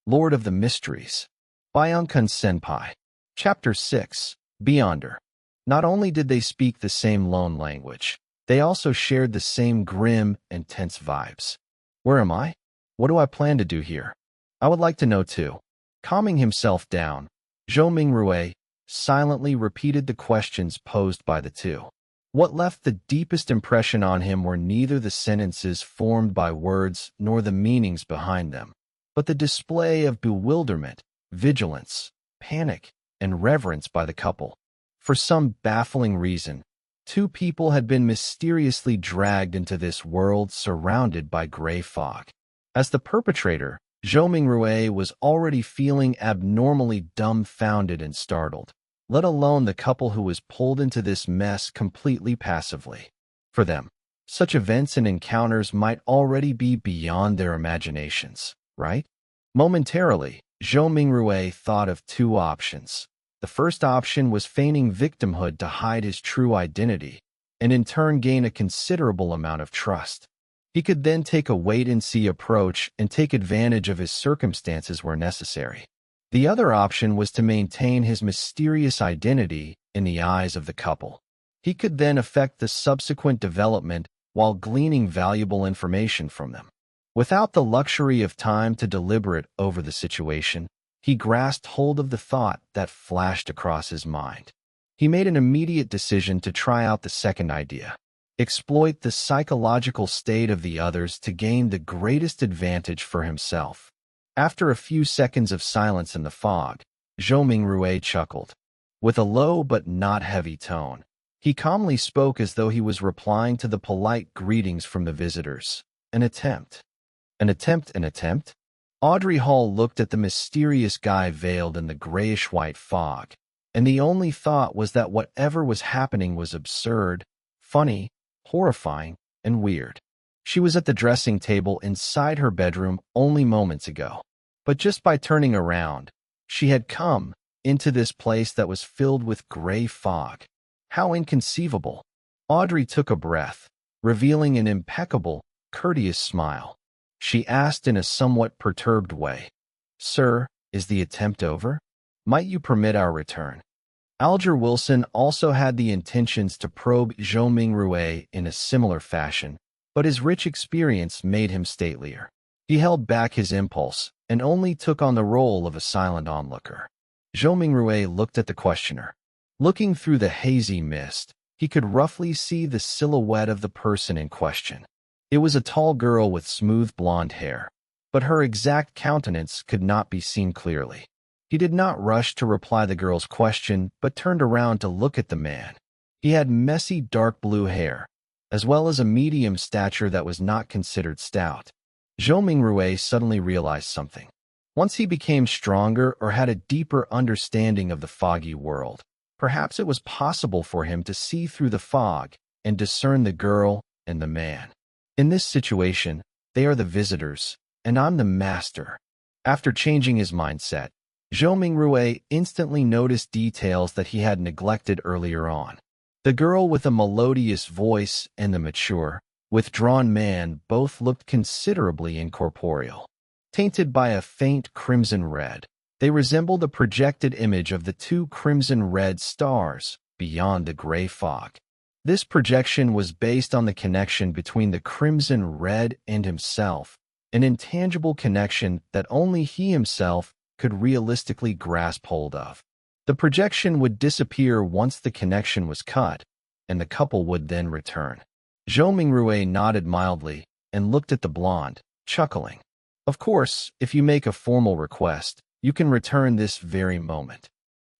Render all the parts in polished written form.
Lord of the Mysteries, by Unkun Senpai. Chapter 6, Beyonder. Not only did they speak the same lone language, they also shared the same grim and tense vibes. Where am I? What do I plan to do here? I would like to know too. Calming himself down, Zhou Mingrue silently repeated the questions posed by the two. What left the deepest impression on him were neither the sentences formed by words nor the meanings behind them, but the display of bewilderment, vigilance, panic, and reverence by the couple. For some baffling reason, two people had been mysteriously dragged into this world surrounded by gray fog. As the perpetrator, Zhou Mingrue was already feeling abnormally dumbfounded and startled, let alone the couple who was pulled into this mess completely passively. For them, such events and encounters might already be beyond their imaginations, right? Momentarily, Zhou Mingrue thought of two options. The first option was feigning victimhood to hide his true identity, and in turn gain a considerable amount of trust. He could then take a wait-and-see approach and take advantage of his circumstances where necessary. The other option was to maintain his mysterious identity in the eyes of the couple. He could then affect the subsequent development while gleaning valuable information from them. Without the luxury of time to deliberate over the situation, he grasped hold of the thought that flashed across his mind. He made an immediate decision to try out the second idea. Exploit the psychological state of the others to gain the greatest advantage for himself. After a few seconds of silence in the fog, Zhou Mingrue chuckled. With a low but not heavy tone, he calmly spoke as though he was replying to the polite greetings from the visitors. An attempt. An attempt? An attempt? Audrey Hall looked at the mysterious guy veiled in the grayish-white fog, and the only thought was that whatever was happening was absurd, funny, horrifying, and weird. She was at the dressing table inside her bedroom only moments ago, but just by turning around, she had come into this place that was filled with gray fog. How inconceivable! Audrey took a breath, revealing an impeccable, courteous smile. She asked in a somewhat perturbed way, "Sir, is the attempt over? Might you permit our return?" Alger Wilson also had the intentions to probe Zhou Mingrue in a similar fashion, but his rich experience made him statelier. He held back his impulse and only took on the role of a silent onlooker. Zhou Mingrue looked at the questioner. Looking through the hazy mist, he could roughly see the silhouette of the person in question. It was a tall girl with smooth blonde hair, but her exact countenance could not be seen clearly. He did not rush to reply the girl's question, but turned around to look at the man. He had messy dark blue hair, as well as a medium stature that was not considered stout. Zhou Mingrue suddenly realized something. Once he became stronger or had a deeper understanding of the foggy world, perhaps it was possible for him to see through the fog and discern the girl and the man. In this situation, they are the visitors, and I'm the master. After changing his mindset, Zhou Mingrue instantly noticed details that he had neglected earlier on. The girl with a melodious voice and the mature, withdrawn man both looked considerably incorporeal. Tainted by a faint crimson red, they resembled a projected image of the two crimson-red stars beyond the gray fog. This projection was based on the connection between the crimson red and himself, an intangible connection that only he himself could realistically grasp hold of. The projection would disappear once the connection was cut, and the couple would then return. Zhou Mingrue nodded mildly and looked at the blonde, chuckling. Of course, if you make a formal request, you can return this very moment.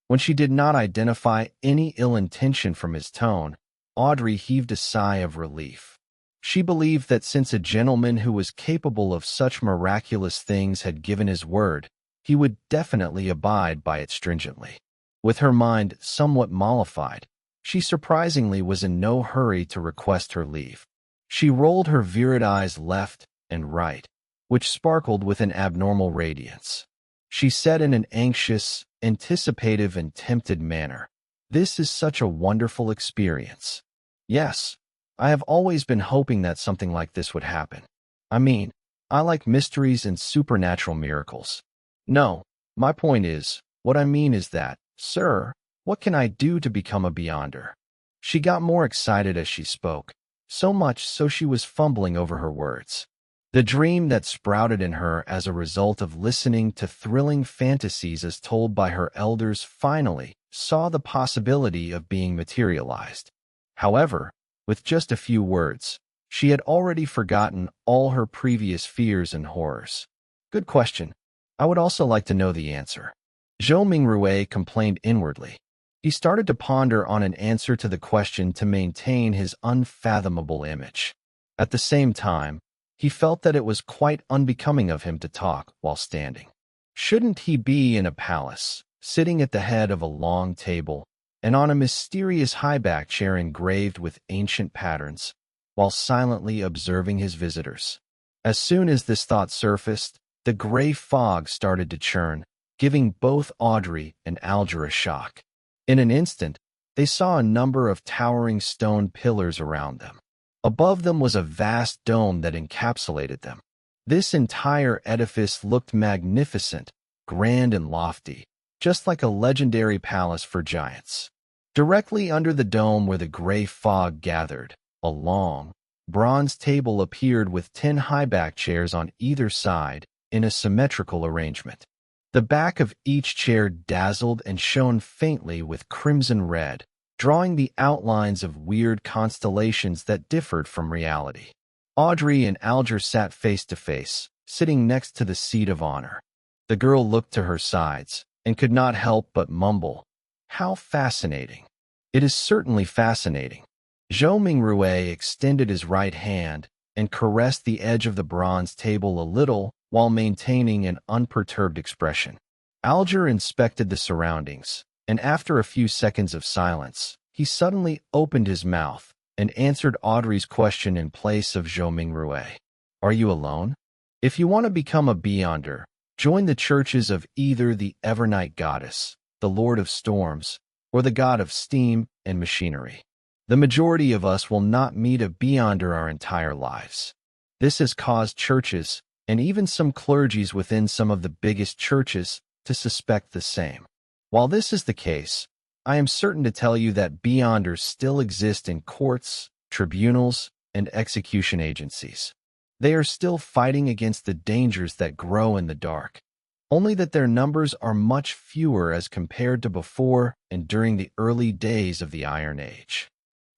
When she did not identify any ill intention from his tone, Audrey heaved a sigh of relief. She believed that since a gentleman who was capable of such miraculous things had given his word, he would definitely abide by it stringently. With her mind somewhat mollified, she surprisingly was in no hurry to request her leave. She rolled her virid eyes left and right, which sparkled with an abnormal radiance. She said in an anxious, anticipative, and tempted manner, "This is such a wonderful experience. Yes, I have always been hoping that something like this would happen. I mean, I like mysteries and supernatural miracles. No, my point is, what I mean is that, sir, what can I do to become a Beyonder? She got more excited as she spoke, so much so she was fumbling over her words. The dream that sprouted in her as a result of listening to thrilling fantasies as told by her elders finally saw the possibility of being materialized. However, with just a few words, she had already forgotten all her previous fears and horrors. Good question. I would also like to know the answer. Zhou Mingrui complained inwardly. He started to ponder on an answer to the question to maintain his unfathomable image. At the same time, he felt that it was quite unbecoming of him to talk while standing. Shouldn't he be in a palace, sitting at the head of a long table, and on a mysterious high-back chair engraved with ancient patterns, while silently observing his visitors? As soon as this thought surfaced, the gray fog started to churn, giving both Audrey and Alger a shock. In an instant, they saw a number of towering stone pillars around them. Above them was a vast dome that encapsulated them. This entire edifice looked magnificent, grand and lofty, just like a legendary palace for giants. Directly under the dome where the gray fog gathered, a long, bronze table appeared with 10 high-back chairs on either side in a symmetrical arrangement. The back of each chair dazzled and shone faintly with crimson red, drawing the outlines of weird constellations that differed from reality. Audrey and Alger sat face to face, sitting next to the seat of honor. The girl looked to her sides and could not help but mumble, "How fascinating." "It is certainly fascinating." Zhou Mingrui extended his right hand and caressed the edge of the bronze table a little while maintaining an unperturbed expression. Alger inspected the surroundings, and after a few seconds of silence, he suddenly opened his mouth and answered Audrey's question in place of Zhou Mingrui. "Are you alone? If you want to become a Beyonder, join the churches of either the Evernight Goddess, the Lord of Storms, or the God of Steam and Machinery. The majority of us will not meet a Beyonder our entire lives." This has caused churches, and even some clergies within some of the biggest churches, to suspect the same. While this is the case, I am certain to tell you that Beyonders still exist in courts, tribunals, and execution agencies. They are still fighting against the dangers that grow in the dark, only that their numbers are much fewer as compared to before and during the early days of the Iron Age.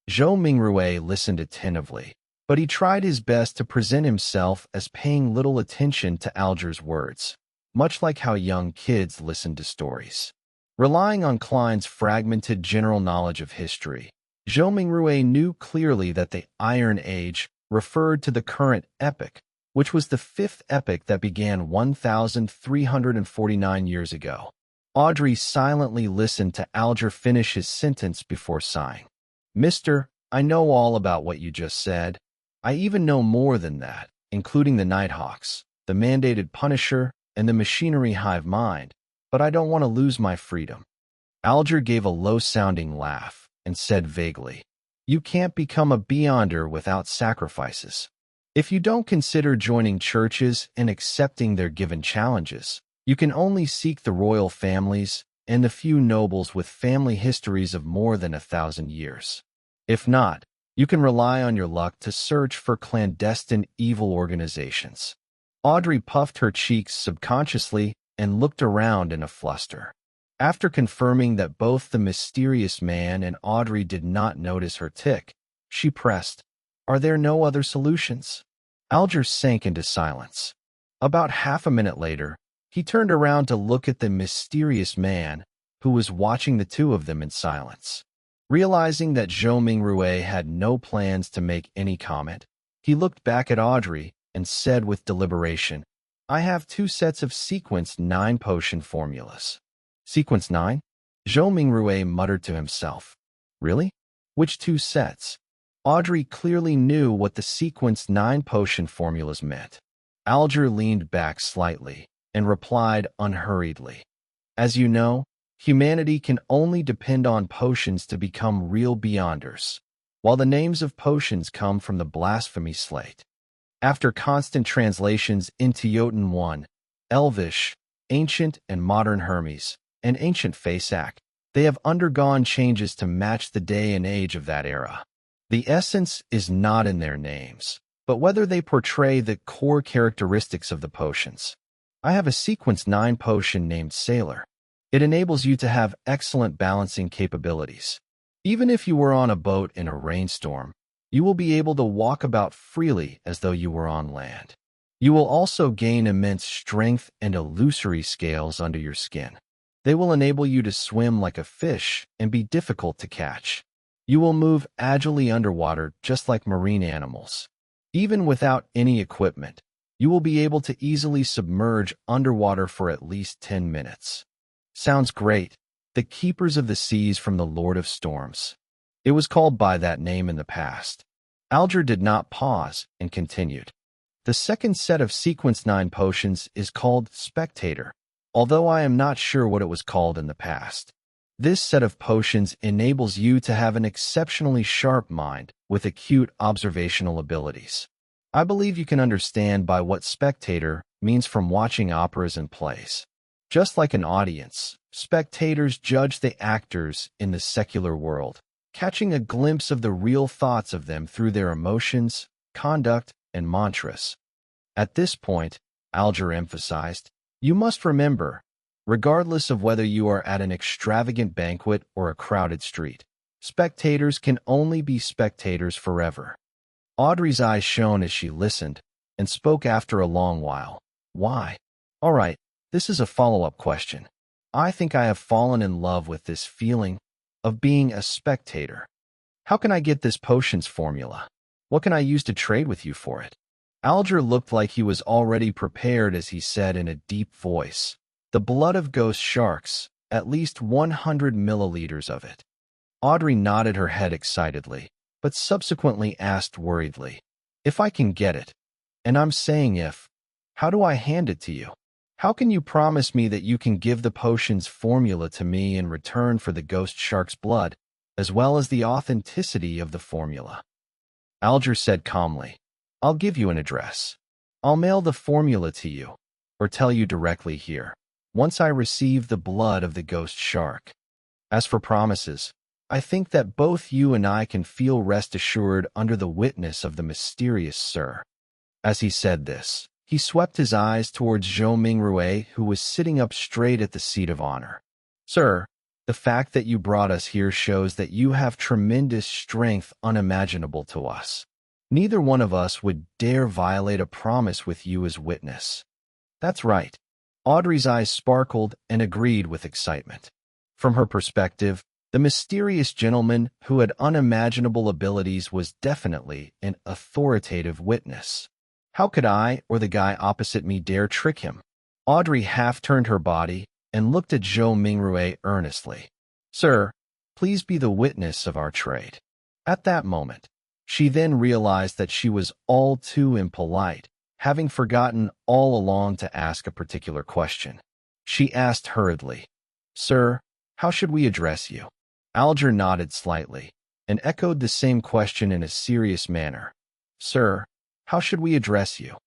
Zhou Mingrui listened attentively, but he tried his best to present himself as paying little attention to Alger's words, much like how young kids listen to stories. Relying on Klein's fragmented general knowledge of history, Zhou Mingrui knew clearly that the Iron Age referred to the current epoch, which was the fifth epoch that began 1,349 years ago. Audrey silently listened to Alger finish his sentence before sighing. "Mister, I know all about what you just said. I even know more than that, including the Nighthawks, the mandated Punisher, and the Machinery Hive Mind, but I don't want to lose my freedom." Alger gave a low-sounding laugh and said vaguely, "You can't become a Beyonder without sacrifices. If you don't consider joining churches and accepting their given challenges, you can only seek the royal families and the few nobles with family histories of more than 1,000 years. If not, you can rely on your luck to search for clandestine evil organizations." Audrey puffed her cheeks subconsciously and looked around in a fluster. After confirming that both the mysterious man and Audrey did not notice her tic, she pressed, "Are there no other solutions?" Alger sank into silence. About half a minute later, he turned around to look at the mysterious man, who was watching the two of them in silence. Realizing that Zhou Mingrui had no plans to make any comment, he looked back at Audrey and said with deliberation, "I have 2 sets of Sequence 9 potion formulas." "Sequence 9? Zhou Mingrui muttered to himself. "Really? Which 2 sets?" Audrey clearly knew what the Sequence 9 potion formulas meant. Alger leaned back slightly and replied unhurriedly, "As you know, humanity can only depend on potions to become real Beyonders, while the names of potions come from the blasphemy slate. After constant translations into Jotun 1, Elvish, ancient and modern Hermes, and ancient Fasak. They have undergone changes to match the day and age of that era. The essence is not in their names, but whether they portray the core characteristics of the potions. I have a Sequence 9 potion named Sailor. It enables you to have excellent balancing capabilities. Even if you were on a boat in a rainstorm, you will be able to walk about freely as though you were on land. You will also gain immense strength and illusory scales under your skin. They will enable you to swim like a fish and be difficult to catch. You will move agilely underwater just like marine animals. Even without any equipment, you will be able to easily submerge underwater for at least 10 minutes. Sounds great. The Keepers of the Seas from the Lord of Storms. It was called by that name in the past. Alger did not pause and continued. The second set of Sequence 9 potions is called Spectator, although I am not sure what it was called in the past. This set of potions enables you to have an exceptionally sharp mind with acute observational abilities. I believe you can understand by what spectator means from watching operas and plays. Just like an audience, spectators judge the actors in the secular world, catching a glimpse of the real thoughts of them through their emotions, conduct, and mantras. At this point, Alger emphasized, you must remember, regardless of whether you are at an extravagant banquet or a crowded street, spectators can only be spectators forever. Audrey's eyes shone as she listened and spoke after a long while. Why? All right. This is a follow-up question. I think I have fallen in love with this feeling of being a spectator. How can I get this potions formula? What can I use to trade with you for it? Alger looked like he was already prepared as he said in a deep voice, the blood of ghost sharks, at least 100 milliliters of it. Audrey nodded her head excitedly, but subsequently asked worriedly, if I can get it, and I'm saying if, how do I hand it to you? How can you promise me that you can give the potion's formula to me in return for the ghost shark's blood, as well as the authenticity of the formula? Alger said calmly, I'll give you an address. I'll mail the formula to you, or tell you directly here, once I receive the blood of the ghost shark. As for promises, I think that both you and I can feel rest assured under the witness of the mysterious Sir. As he said this, he swept his eyes towards Zhou Mingrue, who was sitting up straight at the seat of honor. Sir, the fact that you brought us here shows that you have tremendous strength unimaginable to us. Neither one of us would dare violate a promise with you as witness. That's right. Audrey's eyes sparkled and agreed with excitement. From her perspective, the mysterious gentleman who had unimaginable abilities was definitely an authoritative witness. How could I or the guy opposite me dare trick him? Audrey half turned her body and looked at Zhou Mingrue earnestly. Sir, please be the witness of our trade. At that moment, she then realized that she was all too impolite, having forgotten all along to ask a particular question. She asked hurriedly, Sir, how should we address you? Alger nodded slightly and echoed the same question in a serious manner. Sir, how should we address you?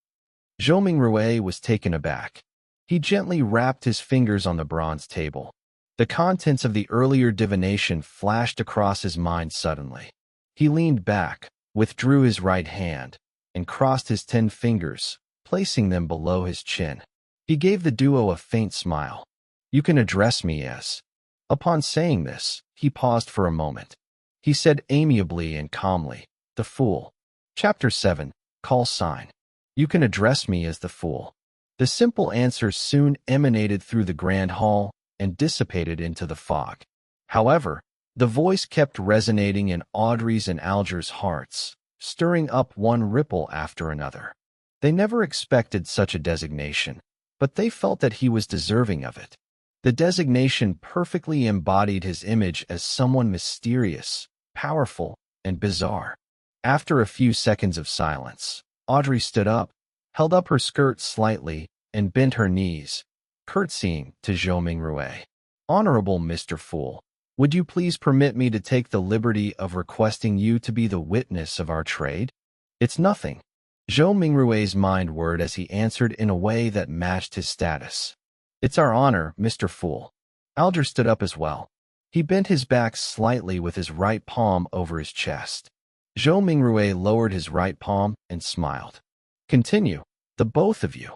Zhou Mingrue was taken aback. He gently rapped his fingers on the bronze table. The contents of the earlier divination flashed across his mind suddenly. He leaned back, withdrew his right hand, and crossed his 10 fingers, placing them below his chin. He gave the duo a faint smile. You can address me as. Upon saying this, he paused for a moment. He said amiably and calmly, the Fool. Chapter 7. Call sign. You can address me as the Fool. The simple answer soon emanated through the grand hall and dissipated into the fog. However, the voice kept resonating in Audrey's and Alger's hearts, stirring up one ripple after another. They never expected such a designation, but they felt that he was deserving of it. The designation perfectly embodied his image as someone mysterious, powerful, and bizarre. After a few seconds of silence, Audrey stood up, held up her skirt slightly, and bent her knees, curtsying to Zhou Mingrue. Honorable Mr. Fool, would you please permit me to take the liberty of requesting you to be the witness of our trade? It's nothing. Zhou Mingrue's mind whirred as he answered in a way that matched his status. It's our honor, Mr. Fool. Alger stood up as well. He bent his back slightly with his right palm over his chest. Zhou Mingrue lowered his right palm and smiled. Continue, the both of you.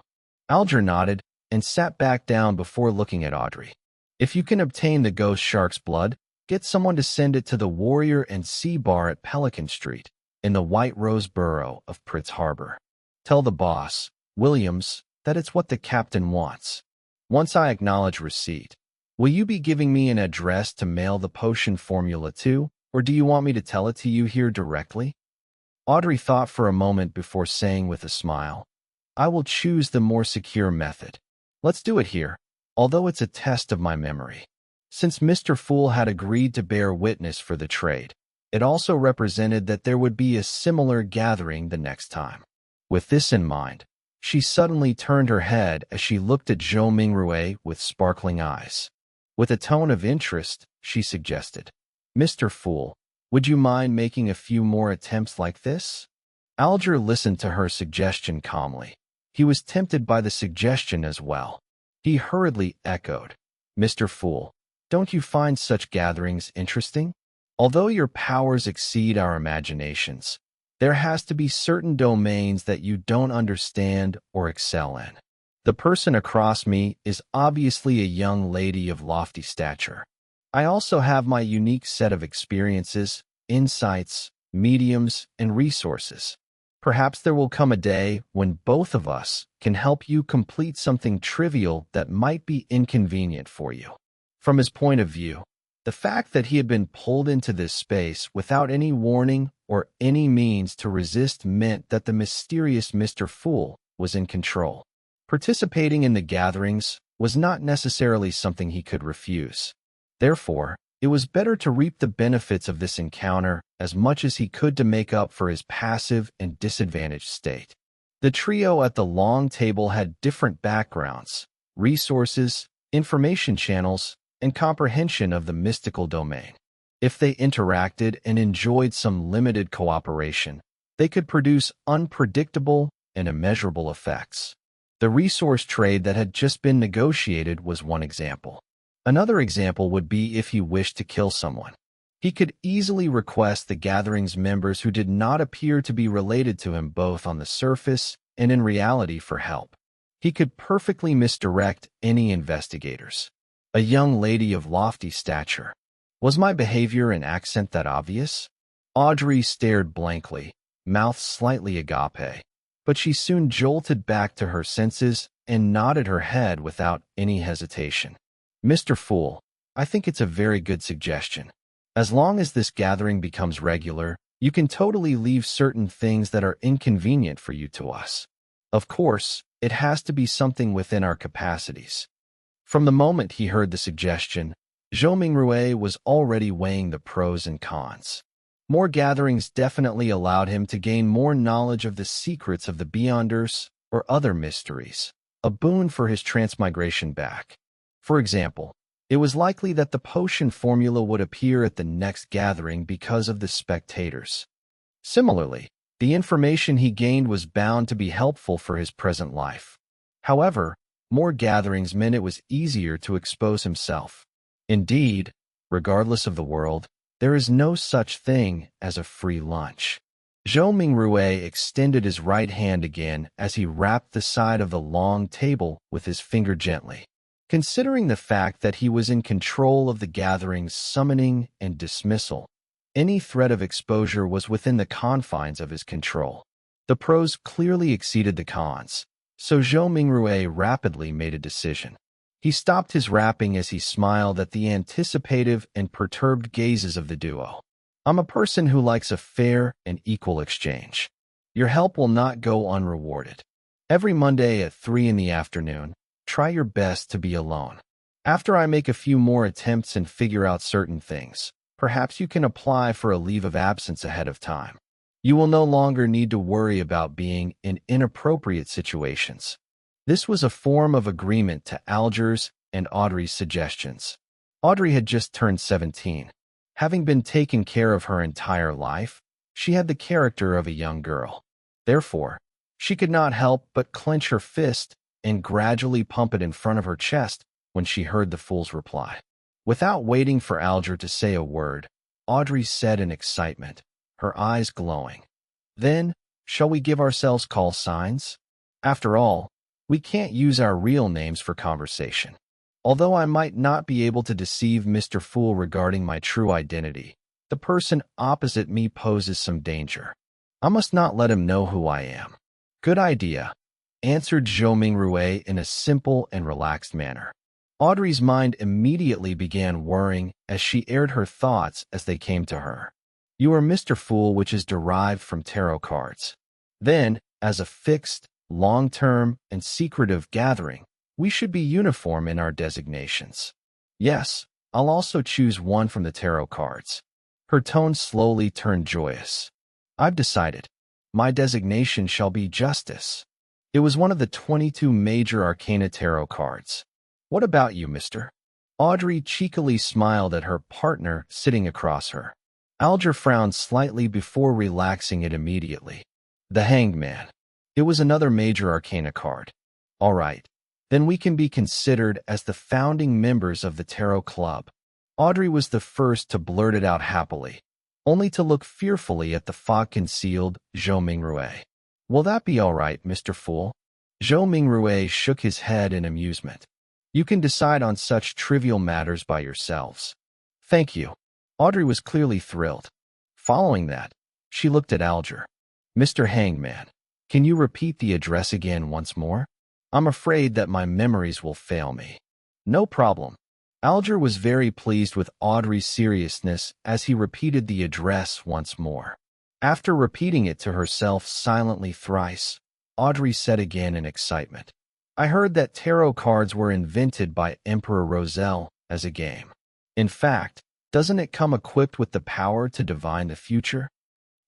Alger nodded and sat back down before looking at Audrey. If you can obtain the ghost shark's blood, get someone to send it to the Warrior and Sea Bar at Pelican Street, in the White Rose Borough of Pritz Harbor. Tell the boss, Williams, that it's what the captain wants. Once I acknowledge receipt, will you be giving me an address to mail the potion formula to, or do you want me to tell it to you here directly? Audrey thought for a moment before saying with a smile, I will choose the more secure method. Let's do it here, although it's a test of my memory. Since Mr. Fool had agreed to bear witness for the trade, it also represented that there would be a similar gathering the next time. With this in mind, she suddenly turned her head as she looked at Zhou Mingrue with sparkling eyes. With a tone of interest, she suggested, Mr. Fool, would you mind making a few more attempts like this? Alger listened to her suggestion calmly. He was tempted by the suggestion as well. He hurriedly echoed, Mr. Fool, don't you find such gatherings interesting? Although your powers exceed our imaginations, there has to be certain domains that you don't understand or excel in. The person across me is obviously a young lady of lofty stature. I also have my unique set of experiences, insights, mediums, and resources. Perhaps there will come a day when both of us can help you complete something trivial that might be inconvenient for you. From his point of view, the fact that he had been pulled into this space without any warning or any means to resist meant that the mysterious Mr. Fool was in control. Participating in the gatherings was not necessarily something he could refuse. Therefore, it was better to reap the benefits of this encounter as much as he could to make up for his passive and disadvantaged state. The trio at the long table had different backgrounds, resources, information channels, and comprehension of the mystical domain. If they interacted and enjoyed some limited cooperation, they could produce unpredictable and immeasurable effects. The resource trade that had just been negotiated was one example. Another example would be if he wished to kill someone. He could easily request the gathering's members who did not appear to be related to him both on the surface and in reality for help. He could perfectly misdirect any investigators. A young lady of lofty stature. Was my behavior and accent that obvious? Audrey stared blankly, mouth slightly agape, but she soon jolted back to her senses and nodded her head without any hesitation. Mr. Fool, I think it's a very good suggestion. As long as this gathering becomes regular, you can totally leave certain things that are inconvenient for you to us. Of course, it has to be something within our capacities. From the moment he heard the suggestion, Zhou Mingrue was already weighing the pros and cons. More gatherings definitely allowed him to gain more knowledge of the secrets of the Beyonders or other mysteries, a boon for his transmigration back. For example, it was likely that the potion formula would appear at the next gathering because of the spectators. Similarly, the information he gained was bound to be helpful for his present life. However, more gatherings meant it was easier to expose himself. Indeed, regardless of the world, there is no such thing as a free lunch. Zhou Mingrue extended his right hand again as he rapped the side of the long table with his finger gently. Considering the fact that he was in control of the gathering's summoning and dismissal, any threat of exposure was within the confines of his control. The pros clearly exceeded the cons, so Zhou Mingrue rapidly made a decision. He stopped his rapping as he smiled at the anticipative and perturbed gazes of the duo. I'm a person who likes a fair and equal exchange. Your help will not go unrewarded. Every Monday at 3 in the afternoon, try your best to be alone. After I make a few more attempts and figure out certain things, perhaps you can apply for a leave of absence ahead of time. You will no longer need to worry about being in inappropriate situations. This was a form of agreement to Alger's and Audrey's suggestions. Audrey had just turned 17. Having been taken care of her entire life, she had the character of a young girl. Therefore, she could not help but clench her fist and gradually pump it in front of her chest when she heard the fool's reply. Without waiting for Alger to say a word, Audrey said in excitement, her eyes glowing, "Then, shall we give ourselves call signs? After all, we can't use our real names for conversation. Although I might not be able to deceive Mr. Fool regarding my true identity, the person opposite me poses some danger. I must not let him know who I am." "Good idea," answered Zhou Mingrue in a simple and relaxed manner. Audrey's mind immediately began whirring as she aired her thoughts as they came to her. "You are Mr. Fool, which is derived from tarot cards. Then, as a fixed, long-term, and secretive gathering, we should be uniform in our designations." "Yes, I'll also choose one from the tarot cards." Her tone slowly turned joyous. "I've decided. My designation shall be Justice." It was one of the 22 major arcana tarot cards. "What about you, mister?" Audrey cheekily smiled at her partner sitting across her. Alger frowned slightly before relaxing it immediately. "The Hanged Man." It was another major arcana card. "All right. Then we can be considered as the founding members of the Tarot Club." Audrey was the first to blurt it out happily, only to look fearfully at the fog-concealed Zhou Mingrue. "Will that be all right, Mr. Fool?" Zhou Mingrue shook his head in amusement. "You can decide on such trivial matters by yourselves." "Thank you." Audrey was clearly thrilled. Following that, she looked at Alger. "Mr. Hangman, can you repeat the address again once more? I'm afraid that my memories will fail me." "No problem." Alger was very pleased with Audrey's seriousness as he repeated the address once more. After repeating it to herself silently thrice, Audrey said again in excitement, "I heard that tarot cards were invented by Emperor Roselle as a game. In fact, doesn't it come equipped with the power to divine the future?"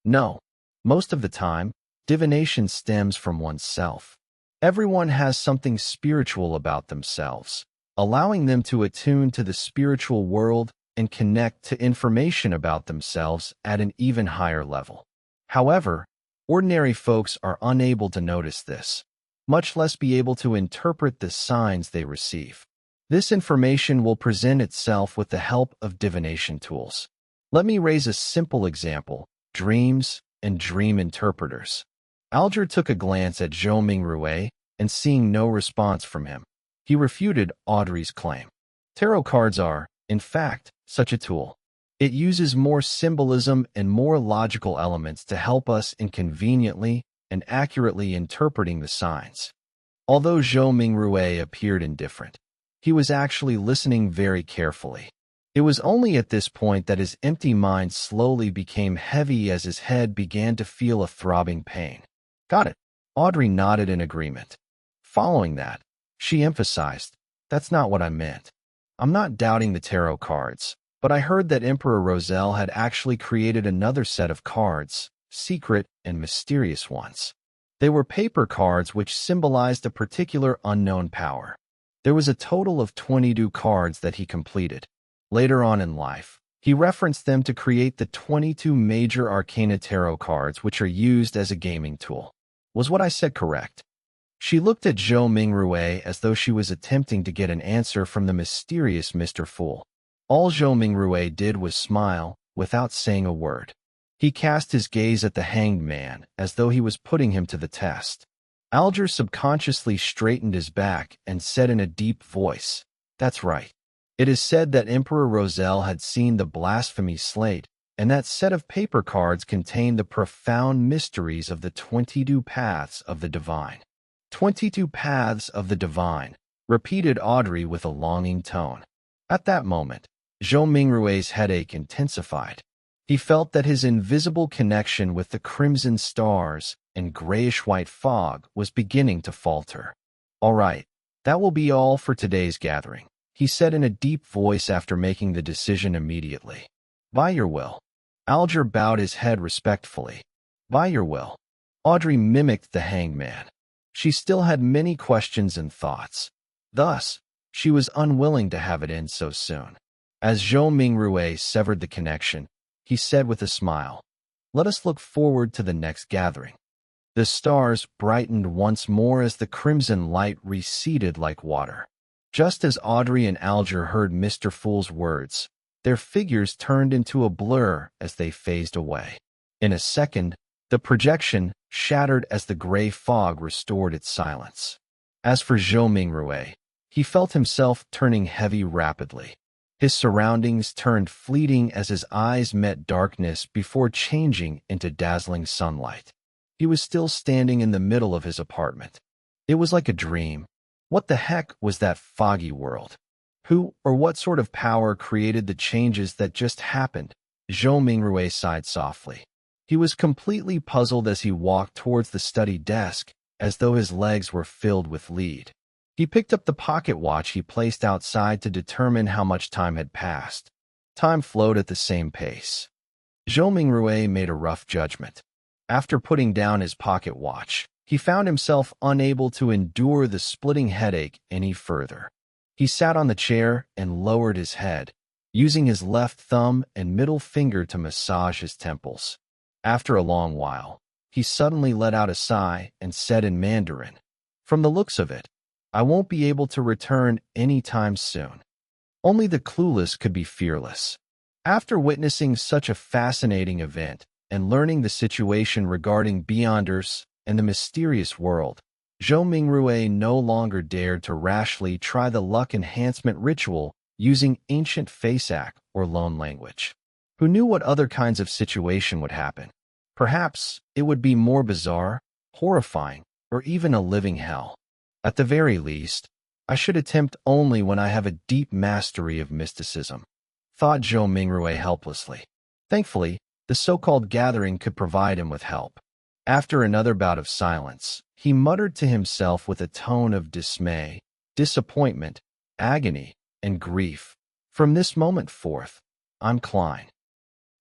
"No. Most of the time, divination stems from oneself. Everyone has something spiritual about themselves, allowing them to attune to the spiritual world and connect to information about themselves at an even higher level. However, ordinary folks are unable to notice this, much less be able to interpret the signs they receive. This information will present itself with the help of divination tools. Let me raise a simple example: dreams and dream interpreters." Alger took a glance at Zhou Mingrue, and seeing no response from him, he refuted Audrey's claim. "Tarot cards are, in fact, such a tool. It uses more symbolism and more logical elements to help us in conveniently and accurately interpreting the signs." Although Zhou Mingrue appeared indifferent, he was actually listening very carefully. It was only at this point that his empty mind slowly became heavy as his head began to feel a throbbing pain. "Got it." Audrey nodded in agreement. Following that, she emphasized, "That's not what I meant. I'm not doubting the tarot cards, but I heard that Emperor Roselle had actually created another set of cards, secret and mysterious ones. They were paper cards which symbolized a particular unknown power. There was a total of 22 cards that he completed. Later on in life, he referenced them to create the 22 major arcana tarot cards which are used as a gaming tool. Was what I said correct?" She looked at Zhou Mingrue as though she was attempting to get an answer from the mysterious Mr. Fool. All Zhou Mingrue did was smile, without saying a word. He cast his gaze at the Hanged Man as though he was putting him to the test. Alger subconsciously straightened his back and said in a deep voice, "That's right. It is said that Emperor Roselle had seen the blasphemy slate, and that set of paper cards contained the profound mysteries of the 22 paths of the divine." 22 paths of the divine, repeated Audrey with a longing tone. At that moment, Zhou Mingrue's headache intensified. He felt that his invisible connection with the crimson stars and grayish-white fog was beginning to falter. "All right, that will be all for today's gathering," he said in a deep voice after making the decision immediately. "By your will." Alger bowed his head respectfully. "By your will." Audrey mimicked the Hanged Man. She still had many questions and thoughts. Thus, she was unwilling to have it end so soon. As Zhou Mingrue severed the connection, he said with a smile, "Let us look forward to the next gathering." The stars brightened once more as the crimson light receded like water. Just as Audrey and Alger heard Mr. Fool's words, their figures turned into a blur as they phased away. In a second, the projection shattered as the gray fog restored its silence. As for Zhou Mingrue, he felt himself turning heavy rapidly. His surroundings turned fleeting as his eyes met darkness before changing into dazzling sunlight. He was still standing in the middle of his apartment. It was like a dream. What the heck was that foggy world? Who or what sort of power created the changes that just happened? Zhou Mingrue sighed softly. He was completely puzzled as he walked towards the study desk, as though his legs were filled with lead. He picked up the pocket watch he placed outside to determine how much time had passed. Time flowed at the same pace. Zhou Mingrue made a rough judgment. After putting down his pocket watch, he found himself unable to endure the splitting headache any further. He sat on the chair and lowered his head, using his left thumb and middle finger to massage his temples. After a long while, he suddenly let out a sigh and said in Mandarin, "From the looks of it, I won't be able to return any time soon." Only the clueless could be fearless. After witnessing such a fascinating event and learning the situation regarding Beyonders and the mysterious world, Zhou Mingrue no longer dared to rashly try the luck enhancement ritual using ancient Faceac or loan language. Who knew what other kinds of situation would happen? Perhaps it would be more bizarre, horrifying, or even a living hell. At the very least, I should attempt only when I have a deep mastery of mysticism, thought Zhou Mingrue helplessly. Thankfully, the so-called gathering could provide him with help. After another bout of silence, he muttered to himself with a tone of dismay, disappointment, agony, and grief. From this moment forth, I'm Klein.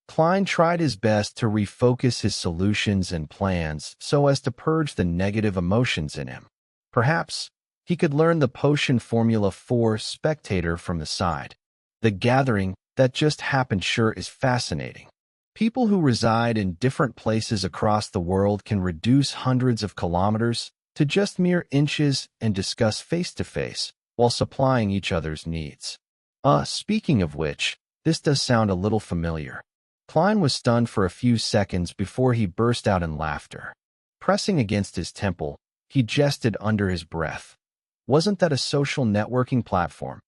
Klein tried his best to refocus his solutions and plans so as to purge the negative emotions in him. Perhaps he could learn the potion formula for spectator from the side. The gathering that just happened sure is fascinating. People who reside in different places across the world can reduce hundreds of kilometers to just mere inches and discuss face-to-face while supplying each other's needs. Speaking of which, this does sound a little familiar. Klein was stunned for a few seconds before he burst out in laughter. Pressing against his temple, he jested under his breath. Wasn't that a social networking platform?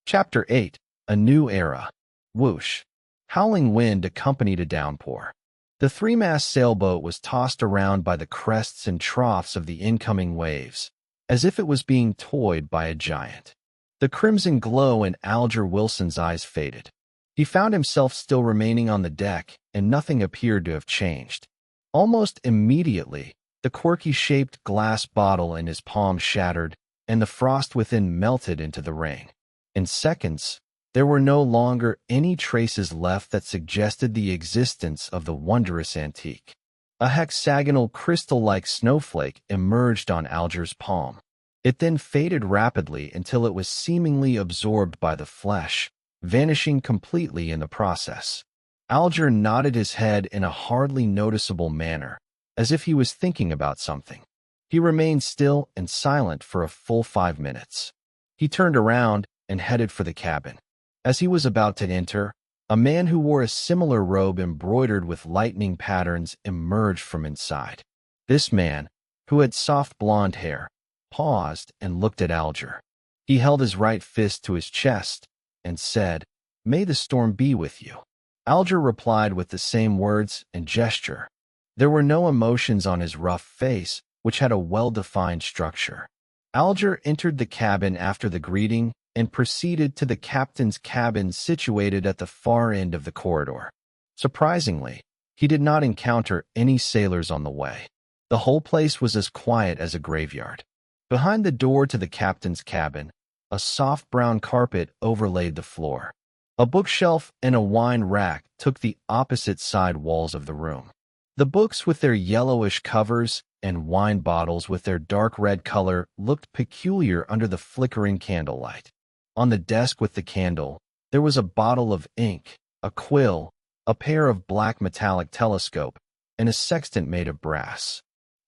Chapter 8, A New Era. Whoosh. Howling wind accompanied a downpour. The three-mast sailboat was tossed around by the crests and troughs of the incoming waves, as if it was being toyed by a giant. The crimson glow in Alger Wilson's eyes faded. He found himself still remaining on the deck, and nothing appeared to have changed. Almost immediately, the quirky-shaped glass bottle in his palm shattered, and the frost within melted into the rain. In seconds, there were no longer any traces left that suggested the existence of the wondrous antique. A hexagonal crystal-like snowflake emerged on Alger's palm. It then faded rapidly until it was seemingly absorbed by the flesh, vanishing completely in the process. Alger nodded his head in a hardly noticeable manner, as if he was thinking about something. He remained still and silent for a full 5 minutes. He turned around and headed for the cabin. As he was about to enter, a man who wore a similar robe embroidered with lightning patterns emerged from inside. This man, who had soft blonde hair, paused and looked at Alger. He held his right fist to his chest and said, "May the storm be with you." Alger replied with the same words and gesture. There were no emotions on his rough face, which had a well-defined structure. Alger entered the cabin after the greeting and proceeded to the captain's cabin situated at the far end of the corridor. Surprisingly, he did not encounter any sailors on the way. The whole place was as quiet as a graveyard. Behind the door to the captain's cabin, a soft brown carpet overlaid the floor. A bookshelf and a wine rack took the opposite side walls of the room. The books with their yellowish covers and wine bottles with their dark red color looked peculiar under the flickering candlelight. On the desk with the candle, there was a bottle of ink, a quill, a pair of black metallic telescope, and a sextant made of brass.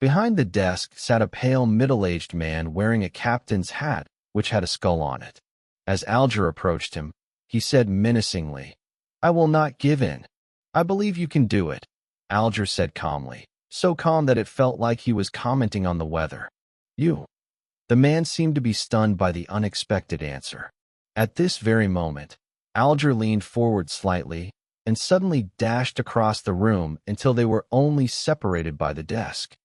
Behind the desk sat a pale, middle-aged man wearing a captain's hat which had a skull on it. As Alger approached him, he said menacingly, "I will not give in. I believe you can do it," Alger said calmly, so calm that it felt like he was commenting on the weather. "You?" The man seemed to be stunned by the unexpected answer. At this very moment, Alger leaned forward slightly and suddenly dashed across the room until they were only separated by the desk.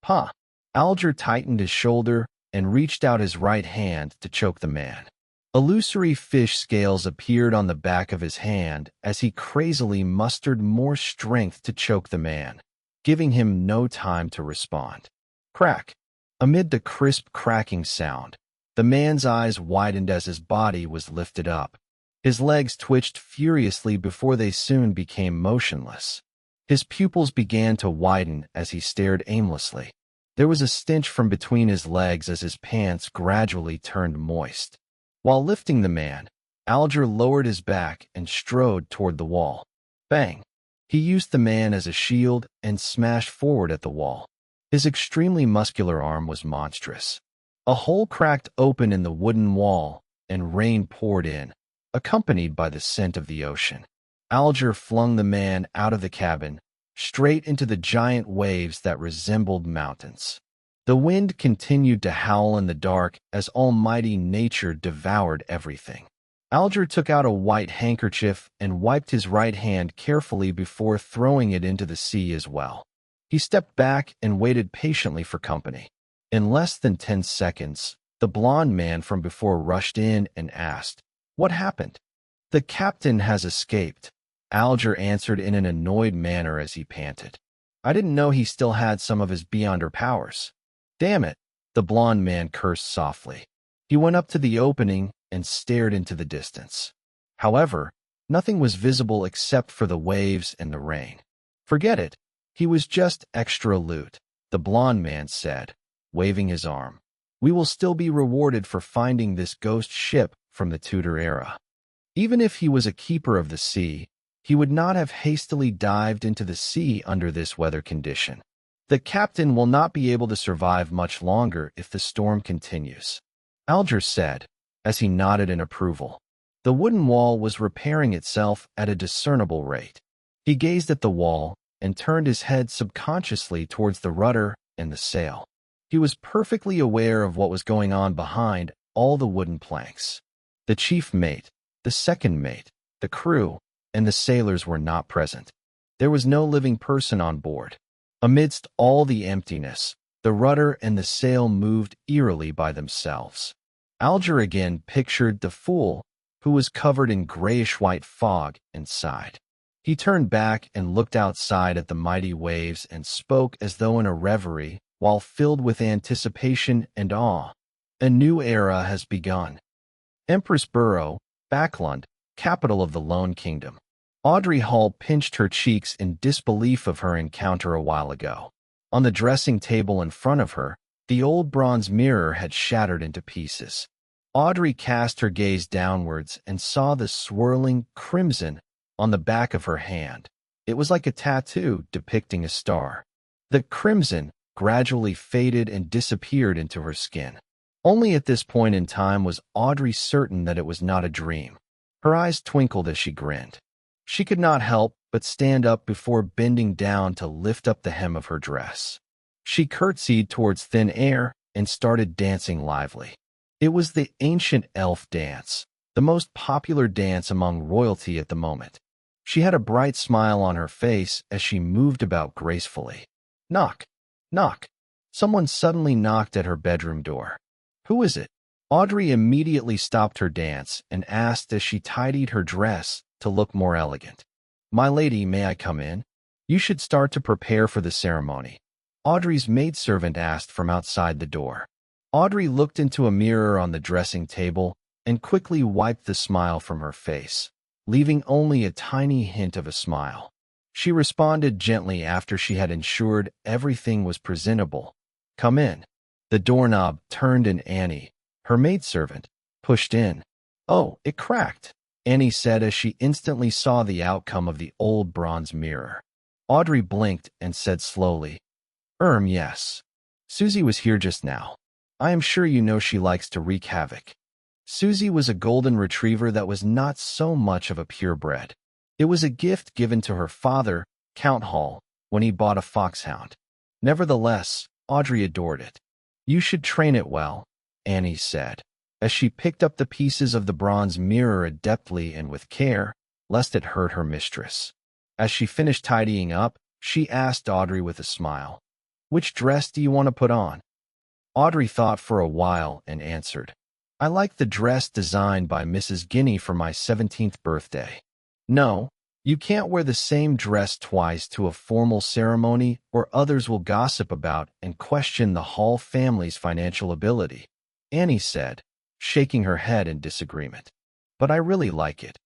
"Huh!" Alger tightened his shoulder and reached out his right hand to choke the man. Illusory fish scales appeared on the back of his hand as he crazily mustered more strength to choke the man, giving him no time to respond. Crack! Amid the crisp cracking sound, the man's eyes widened as his body was lifted up. His legs twitched furiously before they soon became motionless. His pupils began to widen as he stared aimlessly. There was a stench from between his legs as his pants gradually turned moist. While lifting the man, Alger lowered his back and strode toward the wall. Bang! He used the man as a shield and smashed forward at the wall. His extremely muscular arm was monstrous. A hole cracked open in the wooden wall, and rain poured in, accompanied by the scent of the ocean. Alger flung the man out of the cabin, straight into the giant waves that resembled mountains. The wind continued to howl in the dark as almighty nature devoured everything. Alger took out a white handkerchief and wiped his right hand carefully before throwing it into the sea as well. He stepped back and waited patiently for company. In less than 10 seconds, the blond man from before rushed in and asked, "What happened?" "The captain has escaped," Alger answered in an annoyed manner as he panted. "I didn't know he still had some of his Beyonder powers." "Damn it," the blond man cursed softly. He went up to the opening and stared into the distance. However, nothing was visible except for the waves and the rain. "Forget it. He was just extra loot," the blond man said, waving his arm. "We will still be rewarded for finding this ghost ship from the Tudor era." Even if he was a keeper of the sea, he would not have hastily dived into the sea under this weather condition. "The captain will not be able to survive much longer if the storm continues," Alger said, as he nodded in approval. The wooden wall was repairing itself at a discernible rate. He gazed at the wall and turned his head subconsciously towards the rudder and the sail. He was perfectly aware of what was going on behind all the wooden planks. The chief mate, the second mate, the crew, and the sailors were not present. There was no living person on board. Amidst all the emptiness, the rudder and the sail moved eerily by themselves. Alger again pictured the fool, who was covered in grayish-white fog, and sighed. He turned back and looked outside at the mighty waves and spoke as though in a reverie, while filled with anticipation and awe. "A new era has begun. Empress Borough, Backlund, capital of the Lone Kingdom." Audrey Hall pinched her cheeks in disbelief of her encounter a while ago. On the dressing table in front of her, the old bronze mirror had shattered into pieces. Audrey cast her gaze downwards and saw the swirling crimson on the back of her hand. It was like a tattoo depicting a star. The crimson gradually faded and disappeared into her skin. Only at this point in time was Audrey certain that it was not a dream. Her eyes twinkled as she grinned. She could not help but stand up before bending down to lift up the hem of her dress. She curtsied towards thin air and started dancing lively. It was the ancient elf dance, the most popular dance among royalty at the moment. She had a bright smile on her face as she moved about gracefully. Knock, knock. Someone suddenly knocked at her bedroom door. "Who is it?" Audrey immediately stopped her dance and asked as she tidied her dress to look more elegant. "My lady, may I come in? You should start to prepare for the ceremony," Audrey's maidservant asked from outside the door. Audrey looked into a mirror on the dressing table and quickly wiped the smile from her face, leaving only a tiny hint of a smile. She responded gently after she had ensured everything was presentable. "Come in." The doorknob turned and Annie, her maidservant, pushed in. "Oh, it cracked," Annie said as she instantly saw the outcome of the old bronze mirror. Audrey blinked and said slowly, Yes. Susie was here just now. I am sure you know she likes to wreak havoc. Susie was a golden retriever that was not so much of a purebred. It was a gift given to her father, Count Hall, when he bought a foxhound. Nevertheless, Audrey adored it. You should train it well, Annie said, as she picked up the pieces of the bronze mirror adeptly and with care, lest it hurt her mistress. As she finished tidying up, she asked Audrey with a smile, "Which dress do you want to put on?" Audrey thought for a while and answered, "I like the dress designed by Mrs. Guinea for my 17th birthday." "No, you can't wear the same dress twice to a formal ceremony, or others will gossip about and question the Hall family's financial ability," Annie said, shaking her head in disagreement. "But I really like it."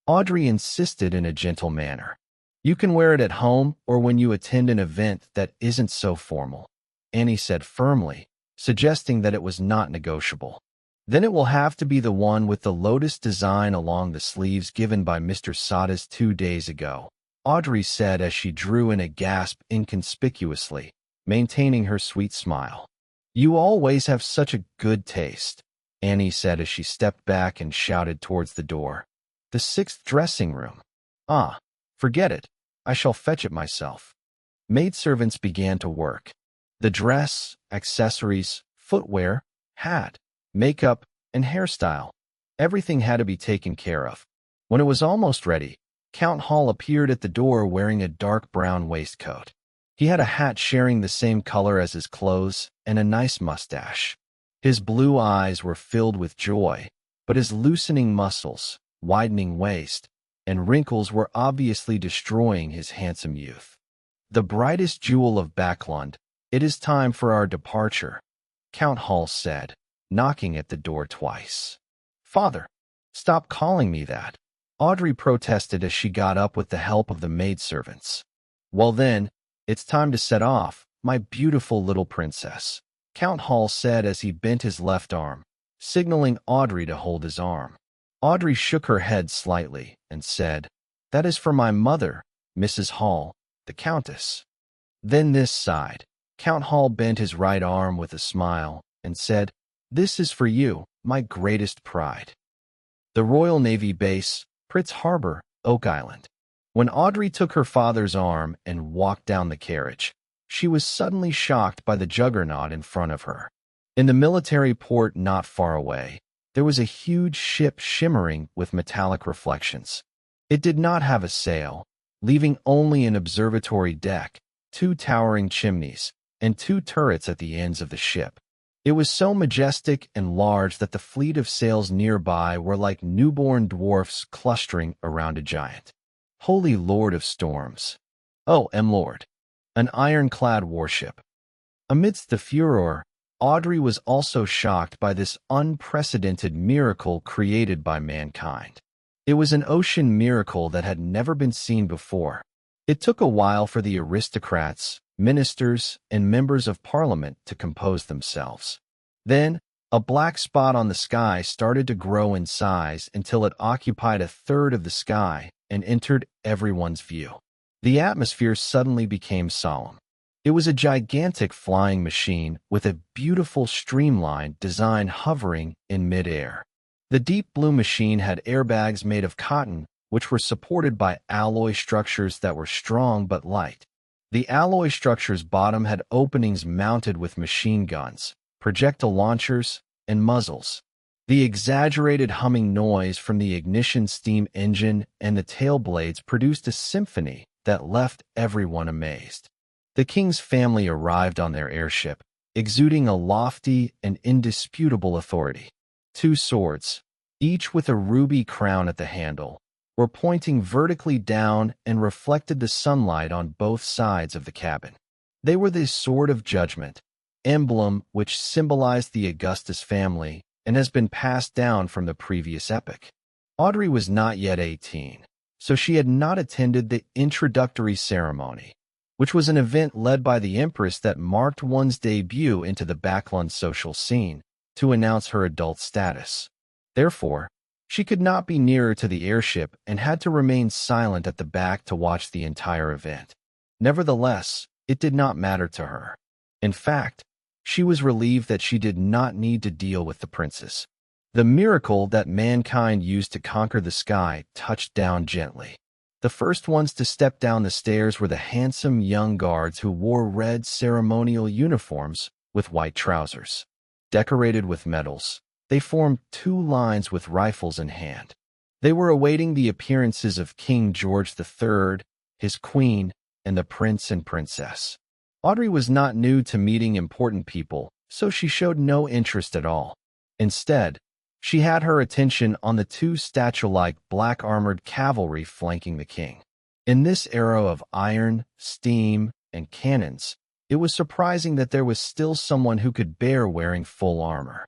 Audrey insisted in a gentle manner. "You can wear it at home or when you attend an event that isn't so formal," Annie said firmly, suggesting that it was not negotiable. "Then it will have to be the one with the lotus design along the sleeves given by Mr. Sadas 2 days ago," Audrey said as she drew in a gasp inconspicuously, maintaining her sweet smile. "You always have such a good taste," Annie said as she stepped back and shouted towards the door. "The 6th dressing room. Ah, forget it. I shall fetch it myself." Maidservants began to work. The dress, accessories, footwear, hat, makeup, and hairstyle. Everything had to be taken care of. When it was almost ready, Count Hall appeared at the door wearing a dark brown waistcoat. He had a hat sharing the same color as his clothes and a nice mustache. His blue eyes were filled with joy, but his loosening muscles, widening waist, and wrinkles were obviously destroying his handsome youth. "The brightest jewel of Backlund, it is time for our departure," Count Hall said, knocking at the door twice. "Father, stop calling me that," Audrey protested as she got up with the help of the maidservants. "Well then, it's time to set off, my beautiful little princess," Count Hall said as he bent his left arm, signaling Audrey to hold his arm. Audrey shook her head slightly and said, "That is for my mother, Mrs. Hall, the Countess." Then this side. Count Hall bent his right arm with a smile and said, "This is for you, my greatest pride." The Royal Navy Base, Pritz Harbor, Oak Island. When Audrey took her father's arm and walked down the carriage, she was suddenly shocked by the juggernaut in front of her. In the military port not far away, there was a huge ship shimmering with metallic reflections. It did not have a sail, leaving only an observatory deck, 2 towering chimneys, and 2 turrets at the ends of the ship. It was so majestic and large that the fleet of sails nearby were like newborn dwarfs clustering around a giant. Holy Lord of Storms. Oh, M-Lord. An ironclad warship. Amidst the furor, Audrey was also shocked by this unprecedented miracle created by mankind. It was an ocean miracle that had never been seen before. It took a while for the aristocrats, ministers, and members of parliament to compose themselves. Then, a black spot on the sky started to grow in size until it occupied a third of the sky and entered everyone's view. The atmosphere suddenly became solemn. It was a gigantic flying machine with a beautiful streamlined design hovering in midair. The deep blue machine had airbags made of cotton, which were supported by alloy structures that were strong but light. The alloy structure's bottom had openings mounted with machine guns, projectile launchers, and muzzles. The exaggerated humming noise from the ignition steam engine and the tail blades produced a symphony that left everyone amazed. The king's family arrived on their airship, exuding a lofty and indisputable authority. 2 swords, each with a ruby crown at the handle, were pointing vertically down and reflected the sunlight on both sides of the cabin. They were the Sword of Judgment, emblem which symbolized the Augustus family and has been passed down from the previous epoch. Audrey was not yet 18, so she had not attended the introductory ceremony, which was an event led by the Empress that marked one's debut into the Backlund social scene to announce her adult status. Therefore, she could not be nearer to the airship and had to remain silent at the back to watch the entire event. Nevertheless, it did not matter to her. In fact, She was relieved that she did not need to deal with the princes. The miracle that mankind used to conquer the sky touched down gently. The first ones to step down the stairs were the handsome young guards who wore red ceremonial uniforms with white trousers. Decorated with medals, they formed two lines with rifles in hand. They were awaiting the appearances of King George III, his queen, and the prince and princess. Audrey was not new to meeting important people, so she showed no interest at all. Instead, she had her attention on the two statue-like black-armored cavalry flanking the king. In this era of iron, steam, and cannons, it was surprising that there was still someone who could bear wearing full armor.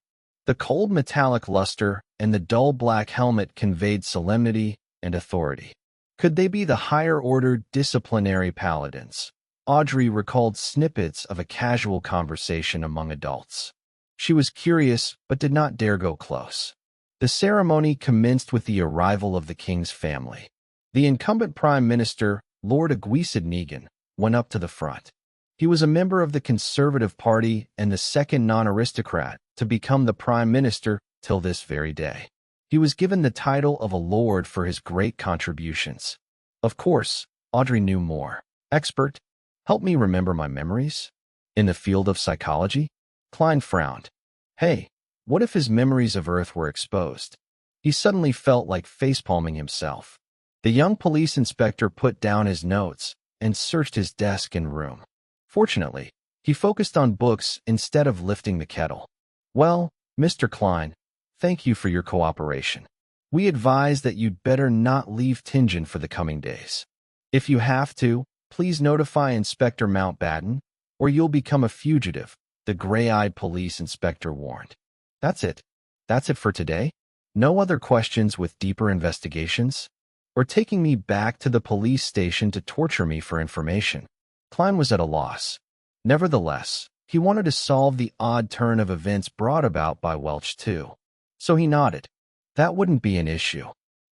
The cold metallic luster and the dull black helmet conveyed solemnity and authority. Could they be the higher-order disciplinary paladins? Audrey recalled snippets of a casual conversation among adults. She was curious, but did not dare go close. The ceremony commenced with the arrival of the king's family. The incumbent prime minister, Lord Negan, went up to the front. He was a member of the Conservative Party and the second non-aristocrat to become the prime minister till this very day. He was given the title of a lord for his great contributions. Of course, Audrey knew more. Expert, help me remember my memories? In the field of psychology? Klein frowned. Hey, what if his memories of Earth were exposed? He suddenly felt like facepalming himself. The young police inspector put down his notes and searched his desk and room. Fortunately, he focused on books instead of lifting the kettle. Well, Mr. Klein, thank you for your cooperation. We advise that you'd better not leave Tingen for the coming days. If you have to, please notify Inspector Mountbatten, or you'll become a fugitive, the gray-eyed police inspector warned. That's it. That's it for today? No other questions with deeper investigations? Or taking me back to the police station to torture me for information? Klein was at a loss. Nevertheless, he wanted to solve the odd turn of events brought about by Welch too. So he nodded. That wouldn't be an issue.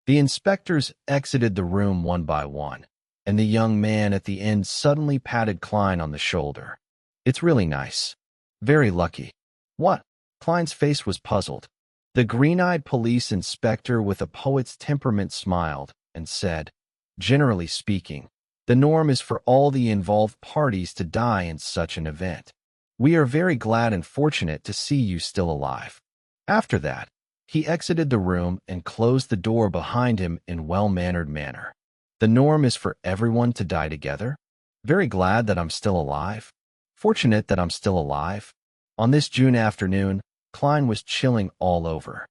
The inspectors exited the room one by one, and the young man at the end suddenly patted Klein on the shoulder. It's really nice. Very lucky. What? Klein's face was puzzled. The green-eyed police inspector with a poet's temperament smiled and said, generally speaking, the norm is for all the involved parties to die in such an event. We are very glad and fortunate to see you still alive. After that, he exited the room and closed the door behind him in well-mannered manner. The norm is for everyone to die together? Very glad that I'm still alive. Fortunate that I'm still alive. On this June afternoon, Klein was chilling all over.